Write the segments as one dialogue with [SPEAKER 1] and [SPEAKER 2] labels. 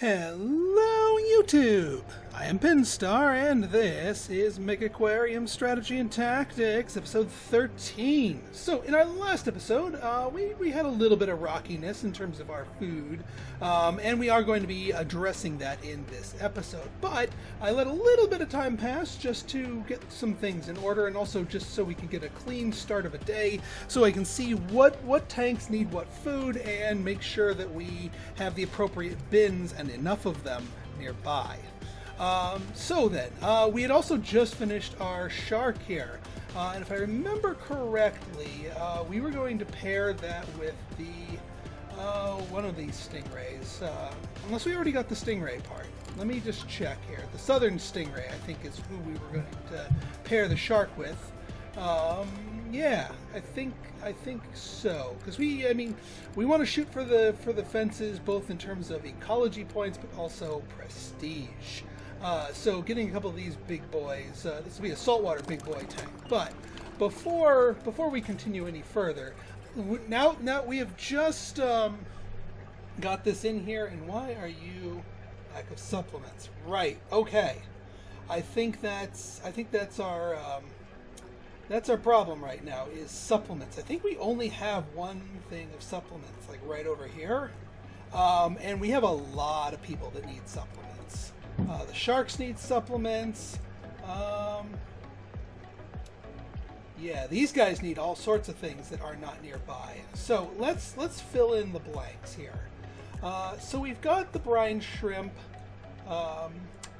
[SPEAKER 1] Hello YouTube! I am Pinstar and this is Megaquarium Strategy and Tactics, episode 13. So in our last episode, we had a little bit of rockiness in terms of our food, and we are going to be addressing that in this episode. But I let a little bit of time pass just to get some things in order, and also just so we can get a clean start of a day, so I can see what tanks need what food, and make sure that we have the appropriate bins and enough of them nearby. So then, we had also just finished our shark here, and if I remember correctly, we were going to pair that with the one of these stingrays, unless we already got the stingray part. Let me just check here. The southern stingray, I think, is who we were going to pair the shark with. Yeah, I think so, because we want to shoot for the fences, both in terms of ecology points, but also prestige. So getting a couple of these big boys, this will be a saltwater big boy tank. But before we continue any further, now we have just got this in here, and why are you lack of supplements? Right. Okay. I think that's our that's our problem right now, is supplements. I think we only have one thing of supplements, like right over here. And we have a lot of people that need supplements. The sharks need supplements. Yeah, these guys need all sorts of things that are not nearby. So let's fill in the blanks here. So we've got the brine shrimp.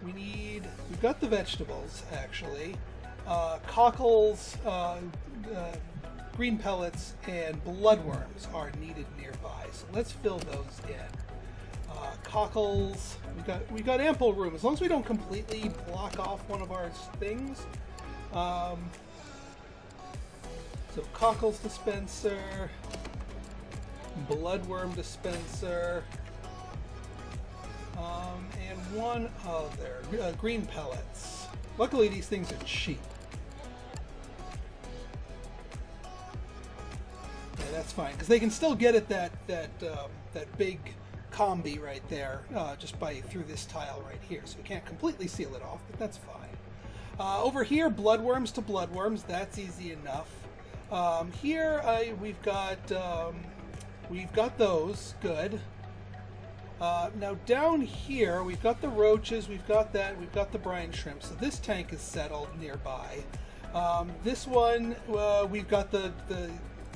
[SPEAKER 1] We've got the vegetables, actually. Cockles, green pellets, and bloodworms are needed nearby. So let's fill those in. Cockles, we got ample room, as long as we don't completely block off one of our things. So cockles dispenser, bloodworm dispenser, and one other, green pellets. Luckily these things are cheap. Yeah, that's fine, because they can still get at that big combi right there, just through this tile right here. So we can't completely seal it off, but that's fine. Over here, bloodworms to bloodworms, that's easy enough. Here we've got those, good. Now down here we've got the roaches, we've got the brine shrimp. So this tank is settled nearby. This one, we've got the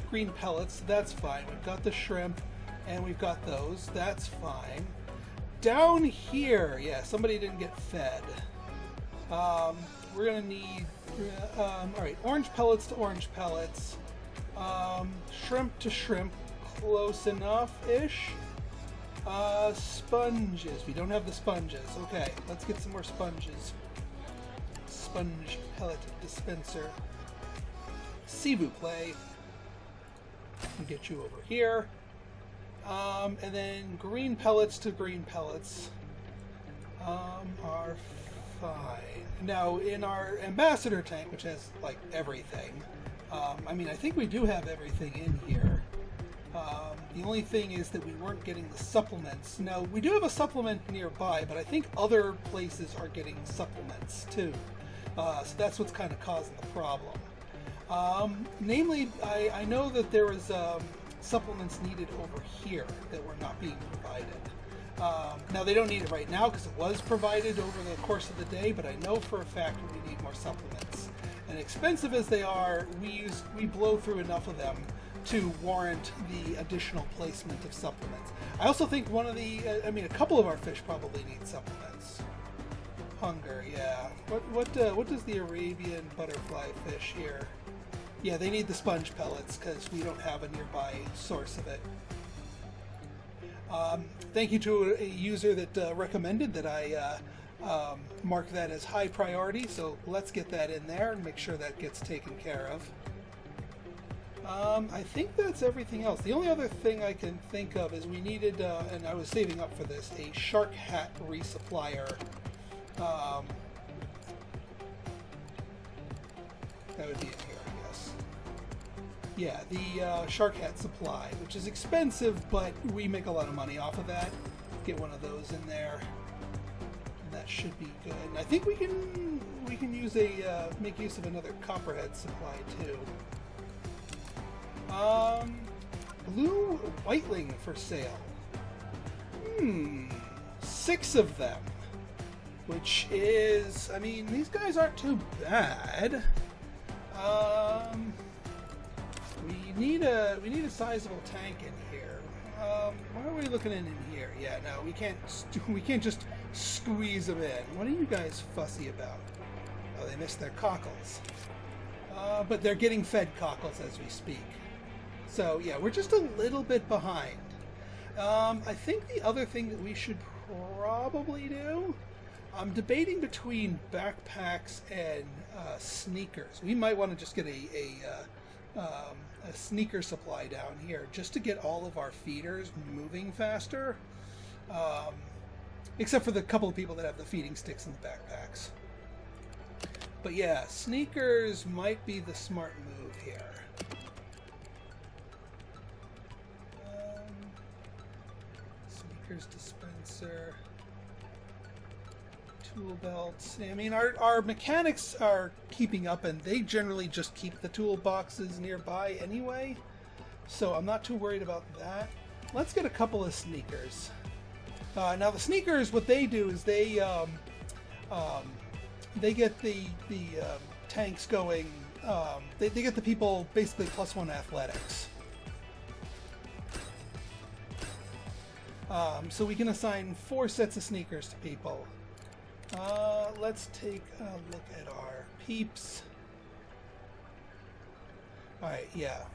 [SPEAKER 1] green pellets, that's fine. We've got the shrimp, and we've got those, that's fine. Down here, yeah, somebody didn't get fed. We're gonna need, alright, orange pellets to orange pellets. Shrimp to shrimp, close enough-ish. Sponges, we don't have the sponges. Okay, let's get some more sponges. Sponge pellet dispenser. Sivu play. We'll get you over here. And then green pellets to green pellets are fine. Now in our ambassador tank, which has like everything, I think we do have everything in here. The only thing is that we weren't getting the supplements. Now we do have a supplement nearby, but I think other places are getting supplements too. So that's what's kind of causing the problem. Namely, I know that there was supplements needed over here that were not being provided. Now they don't need it right now because it was provided over the course of the day, but I know for a fact that we need more supplements. And expensive as they are, we blow through enough of them to warrant the additional placement of supplements. I also think a couple of our fish probably need supplements. Hunger, yeah. What does the Arabian butterfly fish here? Yeah, they need the sponge pellets because we don't have a nearby source of it. Thank you to a user that recommended that I mark that as high priority, so let's get that in there and make sure that gets taken care of. I think that's everything else. The only other thing I can think of is we needed, and I was saving up for this, a shark hat resupplier. That would be in here, I guess. Yeah, the shark hat supply, which is expensive, but we make a lot of money off of that. get one of those in there. And that should be good. And I think we can use a make use of another copperhead supply too. Blue whiteling for sale. 6 of them. Which is, I mean, these guys aren't too bad. We need a sizable tank in here. What are we looking in here? Yeah, no, we can't just squeeze them in. What are you guys fussy about? Oh, they missed their cockles. But they're getting fed cockles as we speak. So yeah, we're just a little bit behind. I think the other thing that we should probably do, I'm debating between backpacks and sneakers. We might want to just get a sneaker supply down here just to get all of our feeders moving faster. Except for the couple of people that have the feeding sticks in the backpacks. But yeah, sneakers might be the smart move here. Sneakers dispenser. Tool belts. I mean, our mechanics are keeping up, and they generally just keep the toolboxes nearby anyway, so I'm not too worried about that. Let's get a couple of sneakers. Now the sneakers, what they do is they get the tanks going. They get the people basically +1 athletics. So we can assign 4 sets of sneakers to people. Let's take a look at our peeps. Alright, yeah.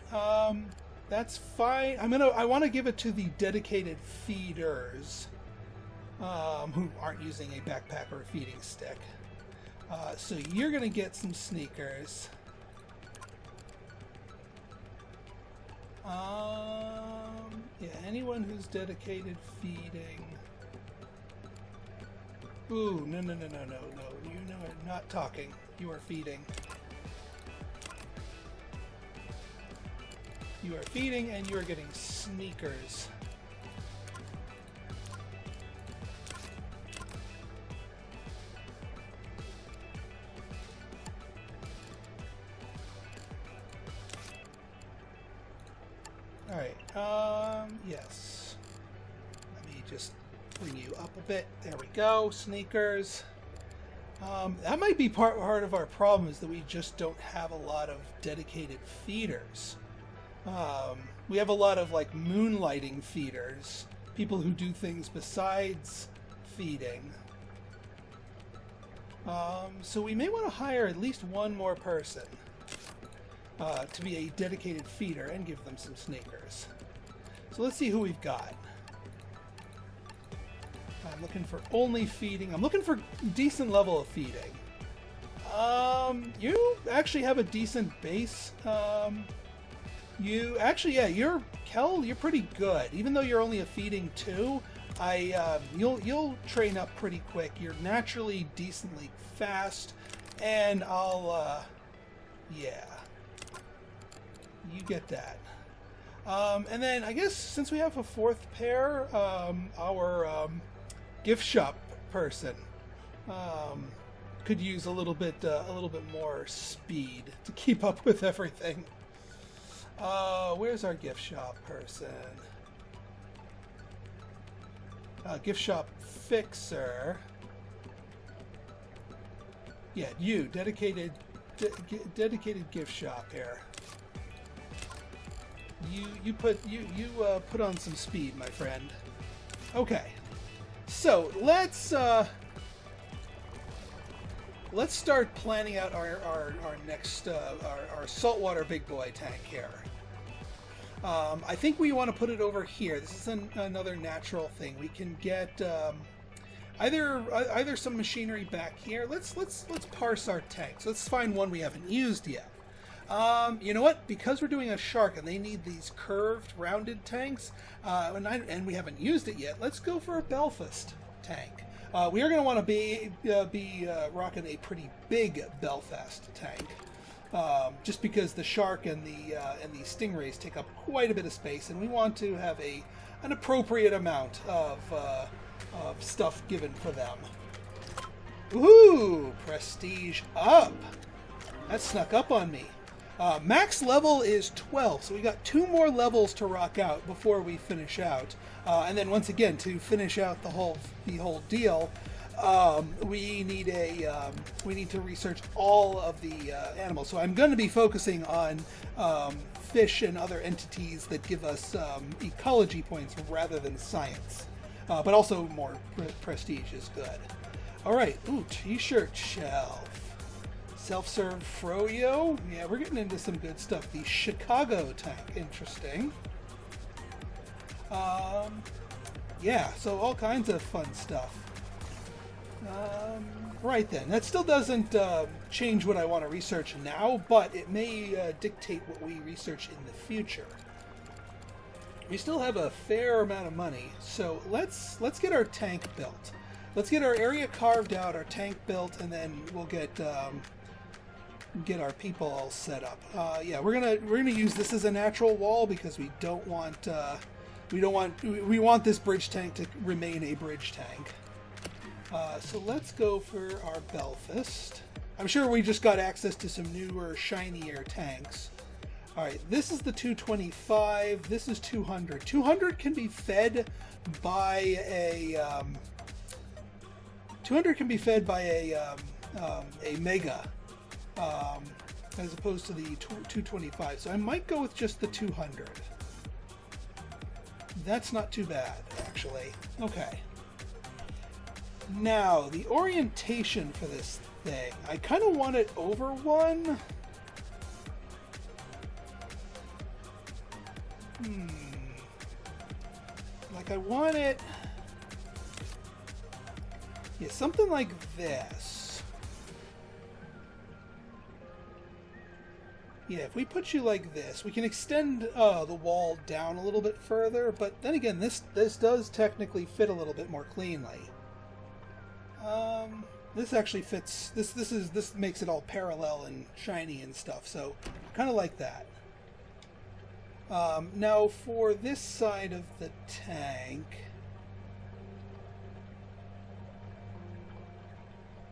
[SPEAKER 1] That's fine. I want to give it to the dedicated feeders, who aren't using a backpack or a feeding stick. So you're gonna get some sneakers. Yeah, anyone who's dedicated feeding. Ooh, no. You are not talking. You are feeding. You are feeding, and you are getting sneakers. Alright, yes. Let me just bring you up a bit. There we go, sneakers. That might be part of our problem, is that we just don't have a lot of dedicated feeders. We have a lot of like moonlighting feeders, people who do things besides feeding. So we may want to hire at least one more person to be a dedicated feeder and give them some sneakers. So let's see who we've got. I'm looking for only feeding. I'm looking for decent level of feeding. You actually have a decent base. You actually, yeah, you're pretty good. Even though you're only a feeding 2, you'll train up pretty quick. You're naturally decently fast, and yeah, you get that. And then I guess since we have a 4th pair, our gift shop person could use a little bit more speed to keep up with everything. Where's our gift shop person? Gift shop fixer. Yeah, you dedicated gift shop here. You put on some speed, my friend. Okay, so let's start planning out our next our saltwater big boy tank here. I think we want to put it over here. This is another natural thing. We can get either some machinery back here. Let's parse our tanks. Let's find one we haven't used yet. You know what? Because we're doing a shark and they need these curved, rounded tanks, and we haven't used it yet, let's go for a Belfast tank. We are going to want to be rocking a pretty big Belfast tank, just because the shark and the stingrays take up quite a bit of space, and we want to have a an appropriate amount of stuff given for them. Ooh, prestige up. That snuck up on me. Max level is 12, so we got 2 more levels to rock out before we finish out. And then once again, to finish out the whole deal, we need to research all of the animals. So I'm going to be focusing on fish and other entities that give us ecology points rather than science. But also more prestige is good. All right, ooh, t-shirt shelf. Self-serve froyo. Yeah, we're getting into some good stuff. The Chicago tank, interesting. Yeah, so all kinds of fun stuff. Right then, that still doesn't change what I want to research now, but it may dictate what we research in the future. We still have a fair amount of money, so let's get our tank built. Let's get our area carved out, our tank built, and then we'll get our people all set up. Yeah, we're gonna use this as a natural wall because we want this bridge tank to remain a bridge tank. So let's go for our Belfast. I'm sure we just got access to some newer, shinier tanks. All right, this is the 225. This is 200. 200 can be fed by a 200 can be fed by a mega, as opposed to the 225. So I might go with just the 200. That's not too bad, actually. Okay. Now, the orientation for this thing. I kind of want it over 1. Like I want it... Yeah, something like this. Yeah, if we put you like this, we can extend the wall down a little bit further, but then again, this does technically fit a little bit more cleanly. This actually fits. This makes it all parallel and shiny and stuff, so kind of like that. Now for this side of the tank,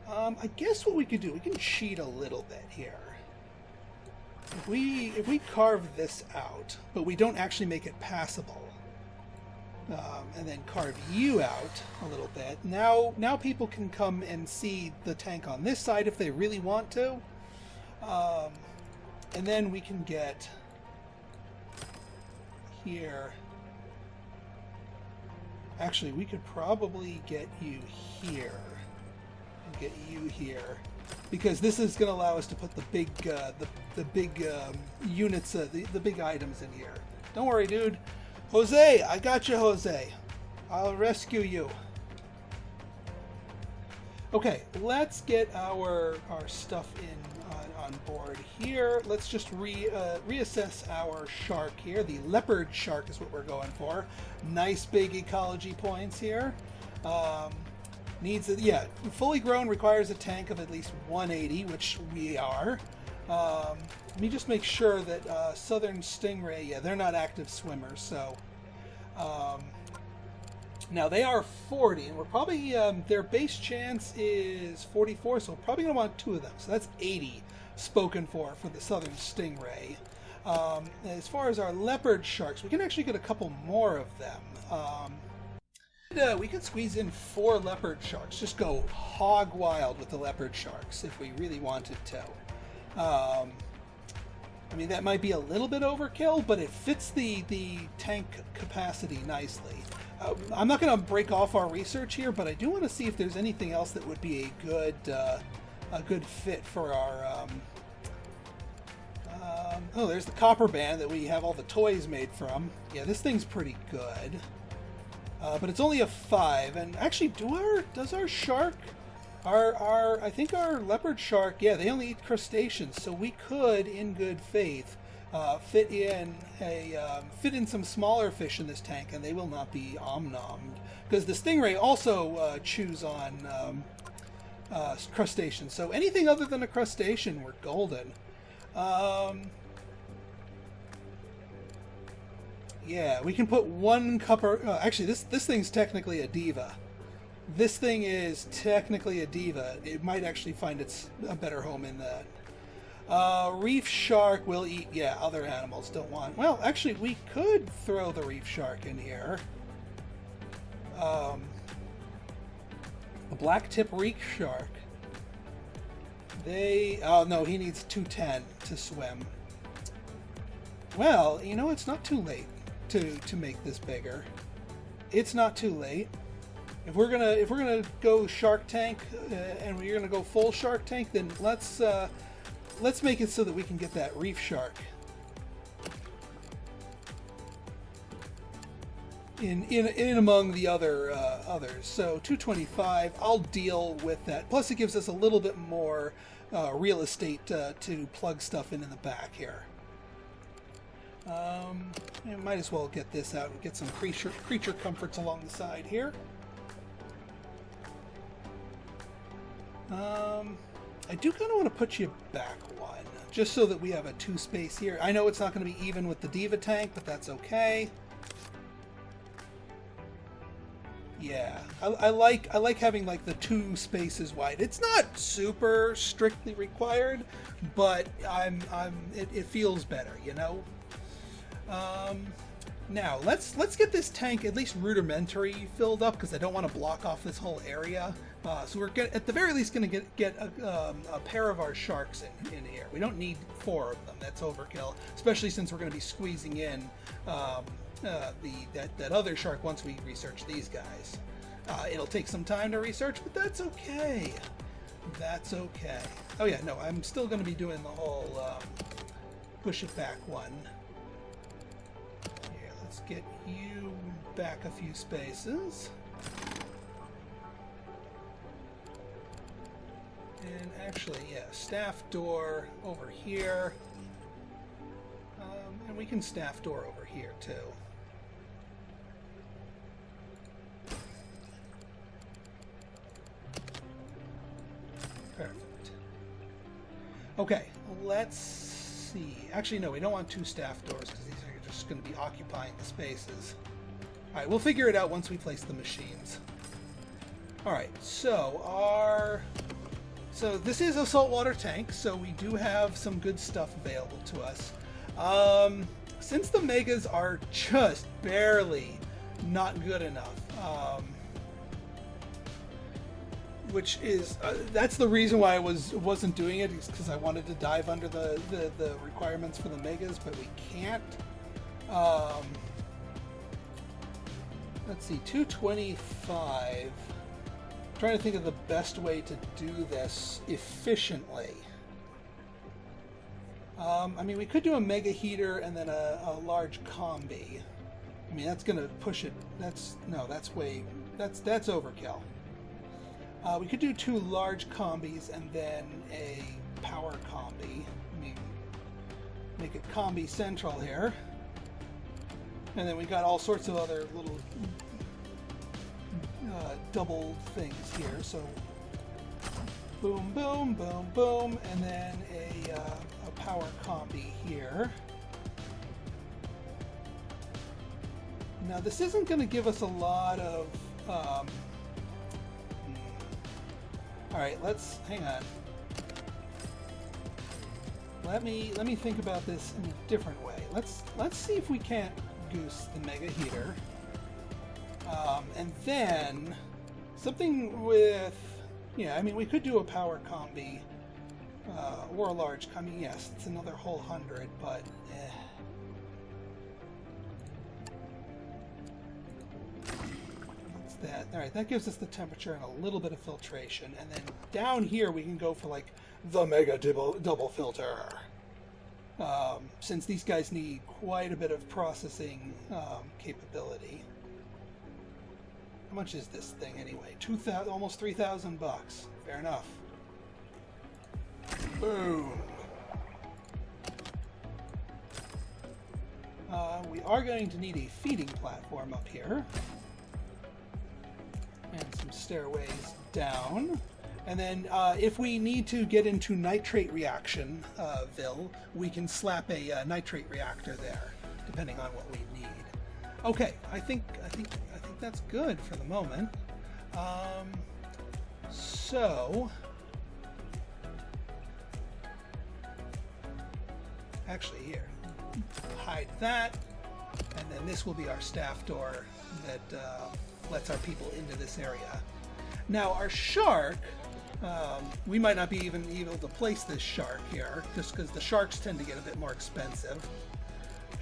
[SPEAKER 1] I guess what we could do, we can cheat a little bit here. If we carve this out, but we don't actually make it passable, and then carve you out a little bit, now people can come and see the tank on this side if they really want to, and then we can get here. Actually, we could probably get you here. Get you here, because this is going to allow us to put the big units, the big items in here. Don't worry, dude. Jose, I got you, Jose. I'll rescue you. Okay, let's get our stuff on board here. Let's just reassess our shark here. The leopard shark is what we're going for. Nice big ecology points here. Fully grown requires a tank of at least 180, which we are. Let me just make sure that southern stingray, yeah, they're not active swimmers, so now they are 40, and we're probably their base chance is 44, so we're probably going to want 2 of them, so that's 80 spoken for the southern stingray. As far as our leopard sharks, we can actually get a couple more of them. We could squeeze in 4 leopard sharks. Just go hog wild with the leopard sharks if we really wanted to. I mean, that might be a little bit overkill, but it fits the tank capacity nicely. I'm not going to break off our research here, but I do want to see if there's anything else that would be a good fit for our... oh, there's the copper band that we have all the toys made from. Yeah, this thing's pretty good. But it's only a 5, and actually, does our shark, I think our leopard shark, yeah, they only eat crustaceans, so we could, in good faith, fit in some smaller fish in this tank, and they will not be omnommed, because the stingray also chews on crustaceans. So anything other than a crustacean, we're golden. Yeah, we can put one copper... actually, this thing's technically a diva. This thing is technically a diva. It might actually find a better home in that. Reef shark will eat... Yeah, other animals don't want... Well, actually, we could throw the reef shark in here. The black-tip reef shark. Oh, no, he needs 210 to swim. Well, you know, it's not too late to make this bigger. It's not too late. If we're gonna go Shark Tank and we're gonna go full Shark Tank, then let's make it so that we can get that reef shark in among the others. So 225. I'll deal with that. Plus, it gives us a little bit more real estate to plug stuff in the back here. Might as well get this out and get some creature comforts along the side here. I do kind of want to put you back one, just so that we have a 2 space here. I know it's not going to be even with the Diva tank, but that's okay. Yeah, I like having like the 2 spaces wide. It's not super strictly required, but it feels better, you know. Now let's get this tank at least rudimentary filled up, because I don't want to block off this whole area. So we're at the very least going to get a pair of our sharks in here. We don't need 4 of them. That's overkill, especially since we're going to be squeezing in that other shark once we research these guys. It'll take some time to research, but that's okay. That's okay. Oh yeah, no, I'm still going to be doing the whole push it back one. Here, let's get you back a few spaces. And actually, yeah, staff door over here. And we can staff door over here, too. Perfect. Okay, let's see. Actually, no, we don't want 2 staff doors, because these are just going to be occupying the spaces. Alright, we'll figure it out once we place the machines. Alright, so this is a saltwater tank, so we do have some good stuff available to us. Since the megas are just barely not good enough, which is that's the reason why I wasn't doing it, is because I wanted to dive under the requirements for the megas, but we can't. Let's see, 225. Trying to think of the best way to do this efficiently. I mean, we could do a mega heater and then a large combi. I mean, that's gonna push it. That's overkill. We could do 2 large combis and then a power combi. I mean, make it combi central here. And then we got all sorts of other little double things here. So boom, boom, boom, boom, and then a power combi here. Now this isn't going to give us a lot of. All right, let's hang on. Let me think about this in a different way. Let's see if we can't goose the mega heater, and then something with. Yeah, I mean, we could do a power combi, or a large combi. Yes, it's another whole 100, but what's that? All right, that gives us the temperature and a little bit of filtration, and then down here we can go for like the mega double filter, since these guys need quite a bit of processing capability. How much is this thing anyway? Almost $3,000 bucks. Fair enough. Boom. We are going to need a feeding platform up here. And some stairways down. And then if we need to get into nitrate reaction, we can slap a nitrate reactor there, depending on what we need. Okay, I think that's good for the moment. So actually here, hide that, and then this will be our staff door that lets our people into this area. Now our shark, we might not be even able to place this shark here, just because the sharks tend to get a bit more expensive.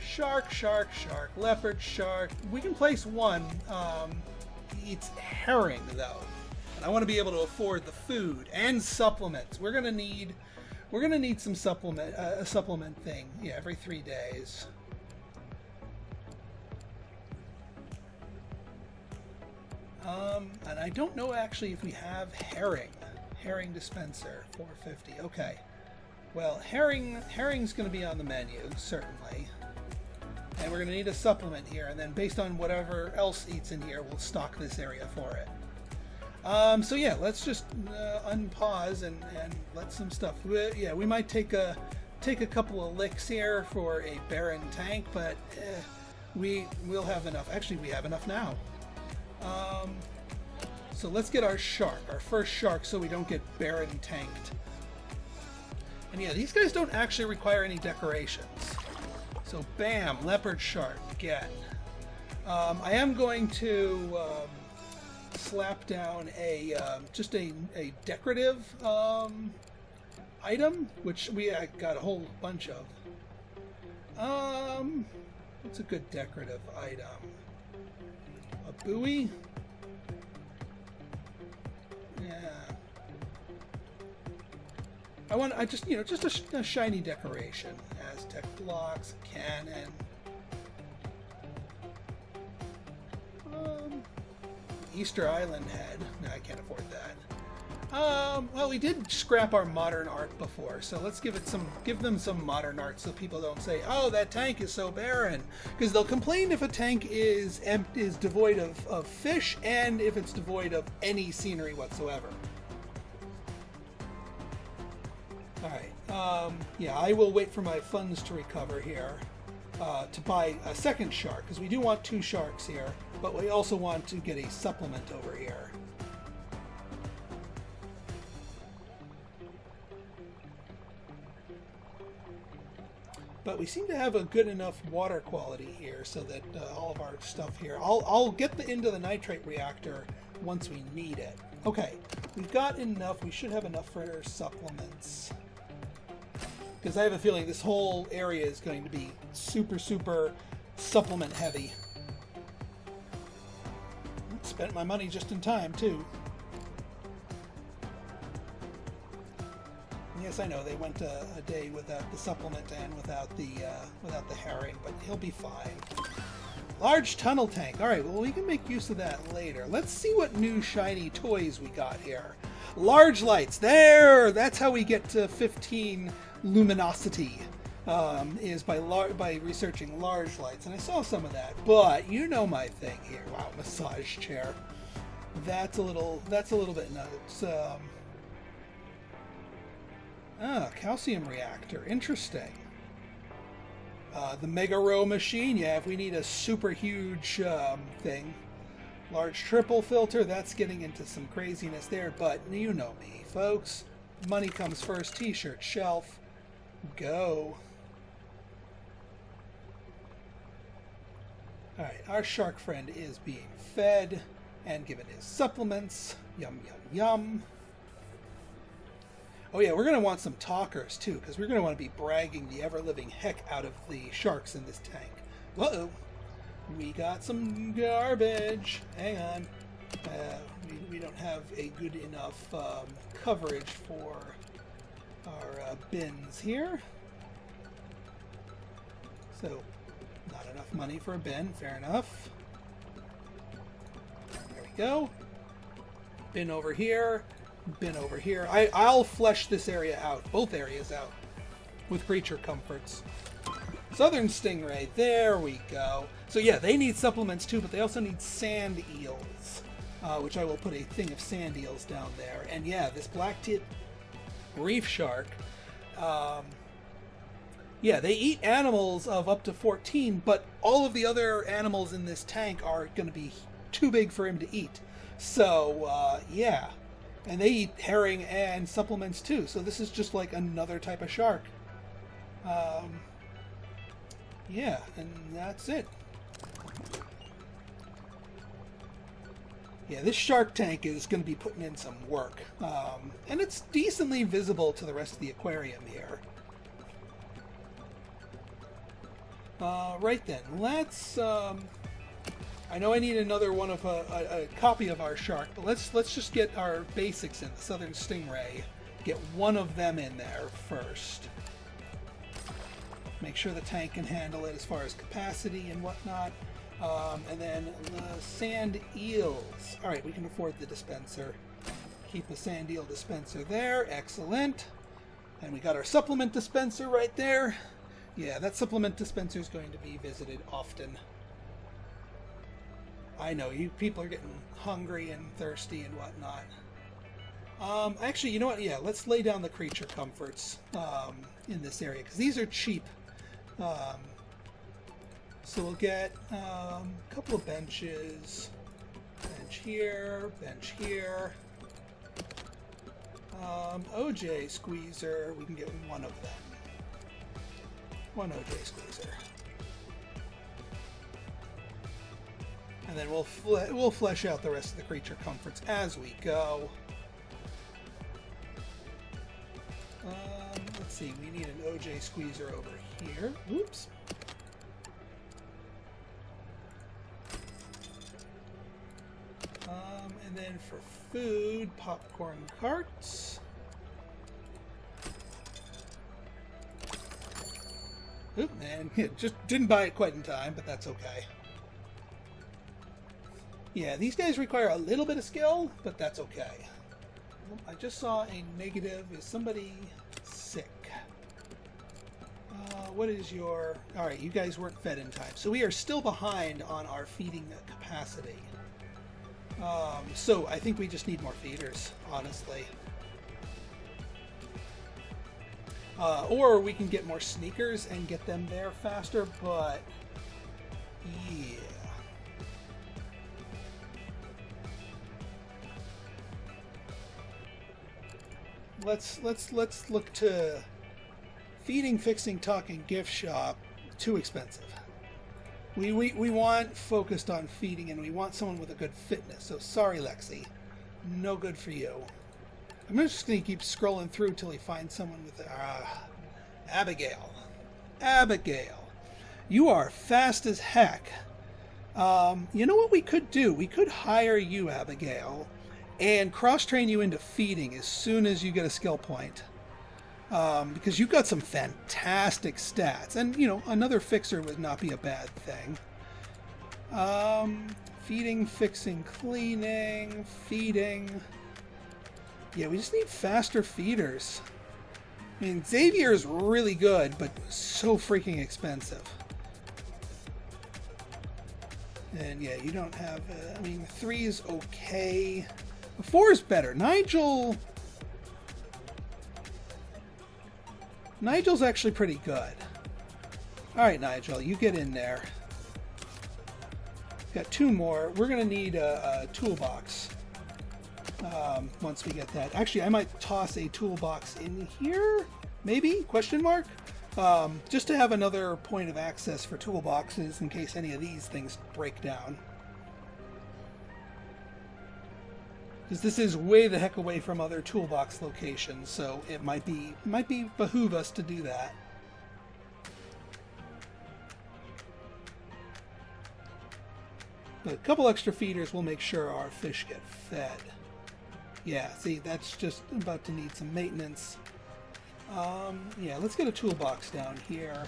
[SPEAKER 1] Shark, shark, shark, leopard, shark. We can place one. Eats herring though, and I want to be able to afford the food and supplements. We're gonna need some supplement, a supplement thing. Yeah, every 3 days. And I don't know actually if we have herring dispenser 450. Okay, well herring's going to be on the menu certainly, and we're going to need a supplement here, and then based on whatever else eats in here, we'll stock this area for it. So yeah, let's just unpause and let some stuff. We might take a couple of licks here for a barren tank, but we'll have enough. Actually, we have enough now. So let's get our shark, our first shark, so we don't get barren tanked. And yeah, these guys don't actually require any decorations. So bam, leopard shark, get. I am going to slap down just a decorative item, which I got a whole bunch of. What's a good decorative item? A buoy? Yeah. just a shiny decoration. Aztec blocks, cannon. Easter Island head. No, I can't afford that. Well, we did scrap our modern art before, so let's give them some modern art, so people don't say, "Oh, that tank is so barren," because they'll complain if a tank is devoid of fish, and if it's devoid of any scenery whatsoever. All right. Yeah, I will wait for my funds to recover here to buy a second shark, because we do want 2 sharks here, but we also want to get a supplement over here. But we seem to have a good enough water quality here so that all of our stuff here... I'll get into the nitrate reactor once we need it. Okay, we've got enough. We should have enough for our supplements. Because I have a feeling this whole area is going to be super, super supplement heavy. Spent my money just in time, too. Yes, I know they went a day without the supplement and without the herring, but he'll be fine. Large tunnel tank. All right, well, we can make use of that later. Let's see what new shiny toys we got here. Large lights. There. That's how we get to 15 luminosity. Is by researching large lights, and I saw some of that. But you know my thing here. Wow, massage chair. That's a little bit nuts. Calcium reactor. Interesting. The Mega Row machine. Yeah, if we need a super huge thing. Large triple filter. That's getting into some craziness there. But you know me, folks. Money comes first. T-shirt shelf. Go. Alright, our shark friend is being fed and given his supplements. Yum, yum, yum. Oh yeah, we're going to want some talkers too, because we're going to want to be bragging the ever-living heck out of the sharks in this tank. Uh-oh. We got some garbage. Hang on. We don't have a good enough coverage for our bins here. So, not enough money for a bin. Fair enough. There we go. Bin over here. Bin over here. I'll flesh this area out, both areas out, with creature comforts. Southern stingray, there we go. So yeah, they need supplements too, but they also need sand eels, which I will put a thing of sand eels down there. And yeah, this black-tip reef shark, Yeah, they eat animals of up to 14, but all of the other animals in this tank are going to be too big for him to eat. So, yeah. And they eat herring and supplements too, so this is just like another type of shark. Yeah, and that's it. Yeah, this shark tank is going to be putting in some work. And it's decently visible to the rest of the aquarium here. Right then, let's... I know I need another one of a copy of our shark, but let's just get our basics in. The southern stingray. Get one of them in there first. Make sure the tank can handle it as far as capacity and whatnot. And then the sand eels. Alright, we can afford the dispenser. Keep the sand eel dispenser there. Excellent. And we got our supplement dispenser right there. Yeah, that supplement dispenser is going to be visited often. I know, you people are getting hungry and thirsty and whatnot. Actually, you know what? Yeah, let's lay down the creature comforts in this area, because these are cheap. So we'll get a couple of benches. Bench here, bench here. OJ squeezer, we can get one of them. One OJ squeezer. And then we'll flesh out the rest of the creature comforts as we go. Let's see, we need an OJ squeezer over here. Oops. And then for food, popcorn carts. Oop, man, just didn't buy it quite in time, but that's okay. Yeah, these guys require a little bit of skill, but that's okay. I just saw a negative. Is somebody sick? What is your... Alright, you guys weren't fed in time. So we are still behind on our feeding capacity. So I think we just need more feeders, honestly. Or we can get more sneakers and get them there faster, but... yeah. Let's look to feeding, fixing, talking, gift shop. Too expensive. We want focused on feeding, and we want someone with a good fitness. So sorry, Lexi, no good for you. I'm just gonna keep scrolling through till he finds someone with Abigail. Abigail, you are fast as heck. You know what we could do? We could hire you, Abigail, and cross-train you into feeding as soon as you get a skill point. Because you've got some fantastic stats. And, you know, another fixer would not be a bad thing. Feeding, fixing, cleaning, feeding. Yeah, we just need faster feeders. I mean, Xavier's really good, but so freaking expensive. And yeah, you don't have... I mean, 3 is okay. 4 is better. Nigel's actually pretty good. Alright, Nigel, you get in there. Got 2 more. We're going to need a toolbox once we get that. Actually, I might toss a toolbox in here? Maybe? Question mark? Just to have another point of access for toolboxes in case any of these things break down. Because this is way the heck away from other toolbox locations, so it might behoove us to do that. But a couple extra feeders will make sure our fish get fed. Yeah, see, that's just about to need some maintenance. Yeah, let's get a toolbox down here.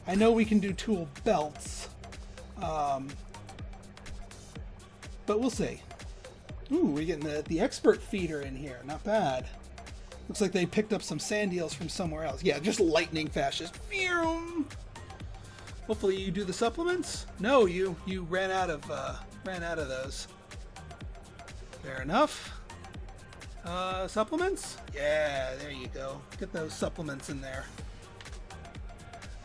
[SPEAKER 1] I know we can do tool belts. But we'll see. Ooh, we're getting the expert feeder in here. Not bad. Looks like they picked up some sand eels from somewhere else. Yeah, just lightning fast. Just phew. Hopefully you do the supplements. No, you ran out of those. Fair enough. Supplements? Yeah, there you go. Get those supplements in there.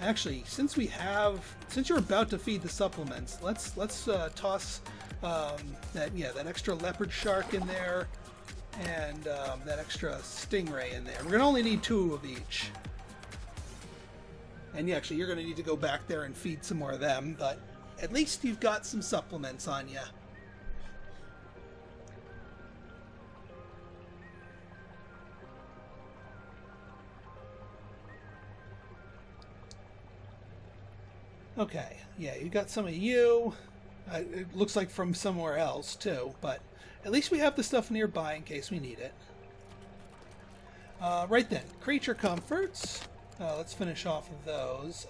[SPEAKER 1] Actually, since you're about to feed the supplements, let's toss that extra leopard shark in there, and that extra stingray in there. We're gonna only need 2 of each. And actually, you're gonna need to go back there and feed some more of them, but at least you've got some supplements on you. Okay, yeah, you got some of you. It looks like from somewhere else, too, but at least we have the stuff nearby in case we need it. Right then, creature comforts. Let's finish off of those.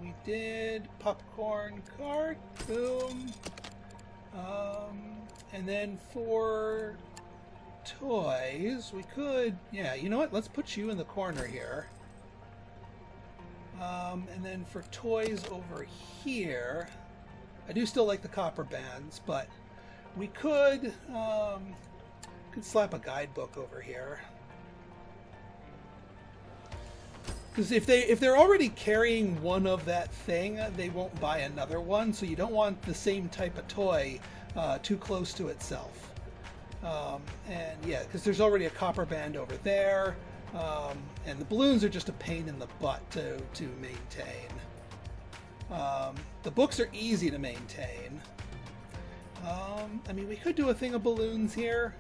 [SPEAKER 1] We did popcorn cart, boom. And then for toys, we could, yeah, you know what? Let's put you in the corner here. And then for toys over here, I do still like the copper bands, but we could slap a guidebook over here. Because if they're already carrying one of that thing, they won't buy another one. So you don't want the same type of toy too close to itself. And yeah, because there's already a copper band over there. And the balloons are just a pain in the butt to maintain. The books are easy to maintain. I mean, we could do a thing of balloons here.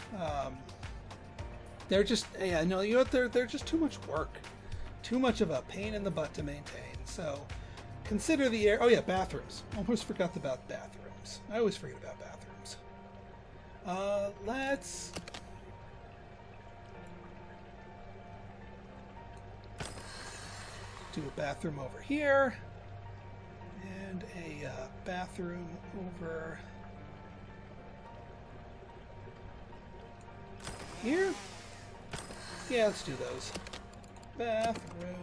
[SPEAKER 1] They're just, yeah, no, you know what? They're just too much work. Too much of a pain in the butt to maintain. So consider the air. Oh yeah, bathrooms. Almost forgot about bathrooms. I always forget about bathrooms. Let's do a bathroom over here, and a bathroom over here. Yeah, let's do those. Bathroom.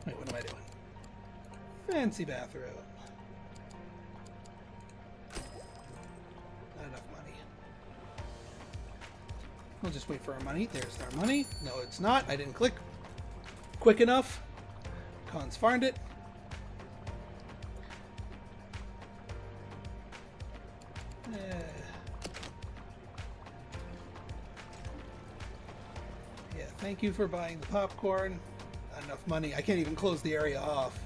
[SPEAKER 1] Wait, what am I doing? Fancy bathroom. Not enough money. We'll just wait for our money. There's our money. No, it's not. I didn't click quick enough. Cons farmed it. Yeah, thank you for buying the popcorn. Not enough money. I can't even close the area off.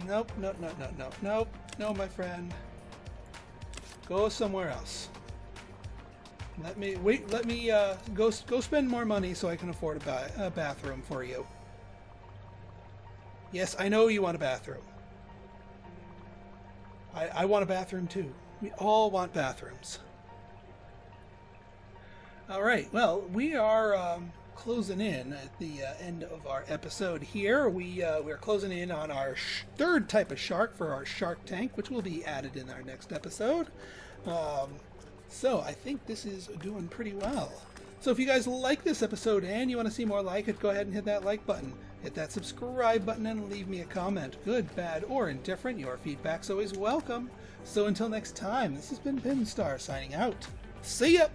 [SPEAKER 1] Nope, nope, nope, nope, nope, nope. No, my friend. Go somewhere else. Let me go spend more money so I can afford a bathroom for you. Yes, I know you want a bathroom. I want a bathroom too. We all want bathrooms. All right, well, we are closing in at the end of our episode here. We're closing in on our third type of shark for our shark tank, which will be added in our next episode. So I think this is doing pretty well. So if you guys like this episode and you want to see more like it, go ahead and hit that like button. Hit that subscribe button and leave me a comment. Good, bad, or indifferent. Your feedback's always welcome. So until next time, this has been Pinstar signing out. See ya!